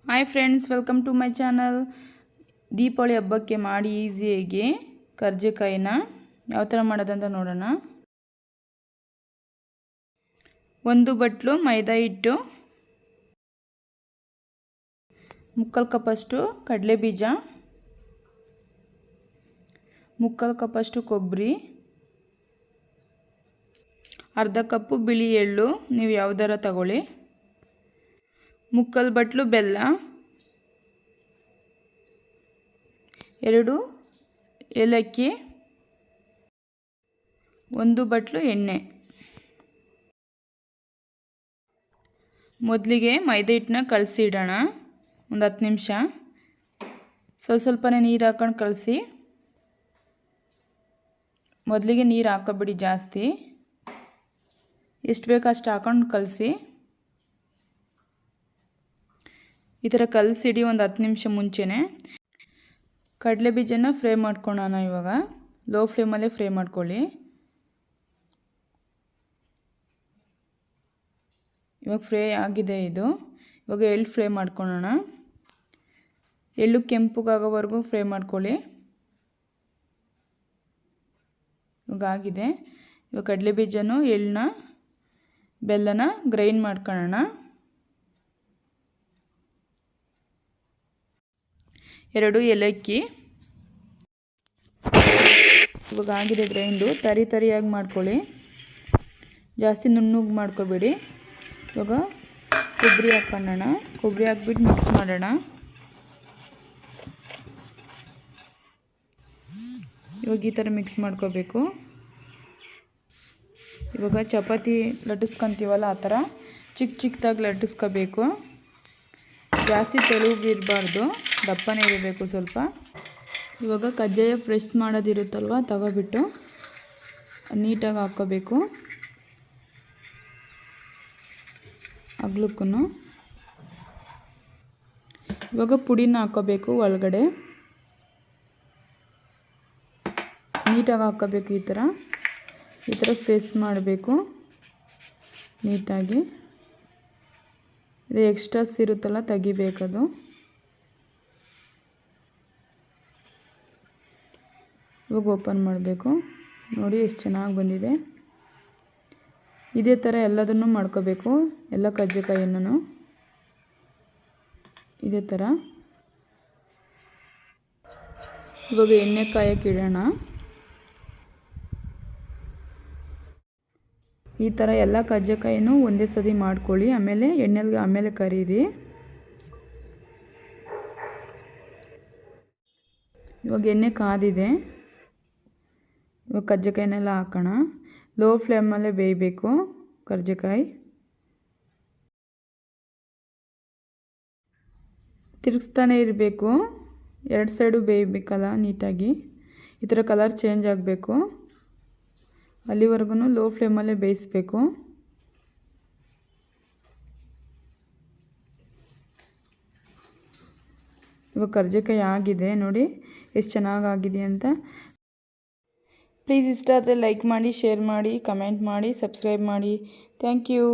Hi friends, welcome to my channel. Deepavali ಹಬ್ಬಕ್ಕೆ ಮಾಡಿ ಈಸಿಯಾಗಿ ಕರ್ಜಿಕಾಯಿನ ಯಾವ ಥರ ಮಾಡೋದಂತ ನೋಡೋಣ. 1 ಬಟ್ಲು ಮೈದಾ ಹಿಟ್ಟು, 3/4 ಕಪ್ಪಷ್ಟು ಕಡಲೆ ಬೀಜ, 3/4 ಕಪ್ಪಷ್ಟು ಕೊಬ್ಬರಿ, ಅರ್ಧ ಕಪ್ಪು ಬಿಳಿ ಎಳ್ಳು, ನೀವು ಯಾವುದರ ತಗೊಳ್ಳಿ, 3/4 ಬಟ್ಲು ಬೆಲ್ಲ, 2 ಏಲಕ್ಕಿ, 1 ಬಟ್ಲು ಎಣ್ಣೆ. ಮೊದಲಿಗೆ ಮೈದಾ ಹಿಟ್ಟನ್ನ ಕಲಸಿ ಇಡೋಣ. ಒಂದು 10 ನಿಮಿಷ ಸ್ವಲ್ಪನೇ ನೀರು ಹಾಕೊಂಡು ಕಲಸಿ. ಮೊದಲಿಗೆ ನೀರು ಹಾಕೋಬಿಡಿ ಜಾಸ್ತಿ, ಎಷ್ಟು ಬೇಕು ಅಷ್ಟು ಹಾಕೊಂಡು ಕಲಸಿ. ಈ ಥರ ಕಲಸಿಡಿ ಒಂದು 10 ನಿಮಿಷ ಮುಂಚೆನೇ. ಕಡಲೆ ಬೀಜನ ಫ್ರೈ ಮಾಡ್ಕೊಳ್ಳೋಣ. ಇವಾಗ ಲೋ ಫ್ಲೇಮಲ್ಲೇ ಫ್ರೈ ಮಾಡ್ಕೊಳ್ಳಿ. ಇವಾಗ ಫ್ರೈ ಆಗಿದೆ ಇದು. ಇವಾಗ ಎಳ್ಳು ಫ್ರೈ ಮಾಡ್ಕೊಳ್ಳೋಣ. ಎಳ್ಳು ಕೆಂಪಗಾಗೋವರೆಗೂ ಫ್ರೈ ಮಾಡ್ಕೊಳ್ಳಿ. ಇವಾಗ ಆಗಿದೆ. ಇವಾಗ ಕಡಲೆ ಬೀಜನೂ ಎಳ್ಳನ್ನ ಬೆಲ್ಲನ ಗ್ರೈಂಡ್ ಮಾಡ್ಕೊಳ್ಳೋಣ. 2 ಏಲಕ್ಕಿ. ಇವಾಗ ಆಗಿದೆ ಗ್ರೈಂಡು. ತರಿಯಾಗಿ ಮಾಡ್ಕೊಳ್ಳಿ, ಜಾಸ್ತಿ ನುಣ್ಣಗೆ ಮಾಡ್ಕೊಬೇಡಿ. ಇವಾಗ ಕೊಬ್ಬರಿ ಹಾಕೋಣ. ಕೊಬ್ಬರಿ ಹಾಕ್ಬಿಟ್ಟು ಮಿಕ್ಸ್ ಮಾಡೋಣ. ಇವಾಗ ಈ ಥರ ಮಿಕ್ಸ್ ಮಾಡ್ಕೋಬೇಕು. ಇವಾಗ ಚಪಾತಿ ಲಟ್ಟಿಸ್ಕೊತೀವಲ್ಲ ಆ ಥರ ಚಿಕ್ಕದಾಗಿ ಲಟ್ಟಿಸ್ಕೋಬೇಕು. ಜಾಸ್ತಿ ತೆಳುಗಿರಬಾರ್ದು, ದಪ್ಪನೇ ಇರಬೇಕು ಸ್ವಲ್ಪ. ಇವಾಗ ಕಜ್ಜಾಯ ಫ್ರೆಶ್ ಮಾಡೋದಿರುತ್ತಲ್ವ, ತಗೋಬಿಟ್ಟು ನೀಟಾಗಿ ಹಾಕ್ಕೋಬೇಕು ಅಗ್ಲಕ್ಕೂ. ಇವಾಗ ಪುಡಿನ ಹಾಕ್ಕೋಬೇಕು ಒಳಗಡೆ, ನೀಟಾಗಿ ಹಾಕ್ಕೋಬೇಕು. ಈ ಥರ ಫ್ರೆಶ್ ಮಾಡಬೇಕು ನೀಟಾಗಿ. ಇದು ಎಕ್ಸ್ಟ್ರಾಸ್ ಇರುತ್ತಲ್ಲ, ತೆಗಿಬೇಕದು. ಇವಾಗ ಓಪನ್ ಮಾಡಬೇಕು. ನೋಡಿ ಎಷ್ಟು ಚೆನ್ನಾಗಿ ಬಂದಿದೆ. ಇದೇ ಥರ ಎಲ್ಲದನ್ನು ಮಾಡ್ಕೋಬೇಕು, ಎಲ್ಲ ಕಜ್ಜಿಕಾಯಿಯನ್ನು ಇದೇ ಥರ. ಇವಾಗ ಎಣ್ಣೆ ಕಾಯಕ್ಕೆ ಇಡೋಣ. ಈ ಥರ ಎಲ್ಲ ಕಜ್ಜಿಕಾಯಿನೂ ಒಂದೇ ಸತಿ ಮಾಡ್ಕೊಳ್ಳಿ. ಆಮೇಲೆ ಕರೀರಿ. ಇವಾಗ ಎಣ್ಣೆ ಕಾದಿದೆ. ಇವಾಗ ಕಜ್ಜಿಕಾಯಿನೆಲ್ಲ ಹಾಕೋಣ. ಲೋ ಫ್ಲೇಮಲ್ಲೇ ಬೇಯಬೇಕು ಕರ್ಜಿಕಾಯಿ. ತಿರುಗಿಸ್ತಾನೆ ಇರಬೇಕು, 2 ಸೈಡು ಬೇಯಬೇಕಲ್ಲ ನೀಟಾಗಿ. ಈ ಥರ ಕಲರ್ ಚೇಂಜ್ ಆಗಬೇಕು, ಅಲ್ಲಿವರೆಗೂ ಲೋ ಫ್ಲೇಮಲ್ಲೇ ಬೇಯಿಸಬೇಕು. ಇವಾಗ ಕರ್ಜಿಕಾಯಿ ಆಗಿದೆ ನೋಡಿ ಎಷ್ಟು ಚೆನ್ನಾಗಾಗಿದೆ ಅಂತ. ಪ್ಲೀಸ್ ಇಷ್ಟ ಆದರೆ ಲೈಕ್ ಮಾಡಿ, ಶೇರ್ ಮಾಡಿ, ಕಮೆಂಟ್ ಮಾಡಿ, ಸಬ್ಸ್ಕ್ರೈಬ್ ಮಾಡಿ. Thank you.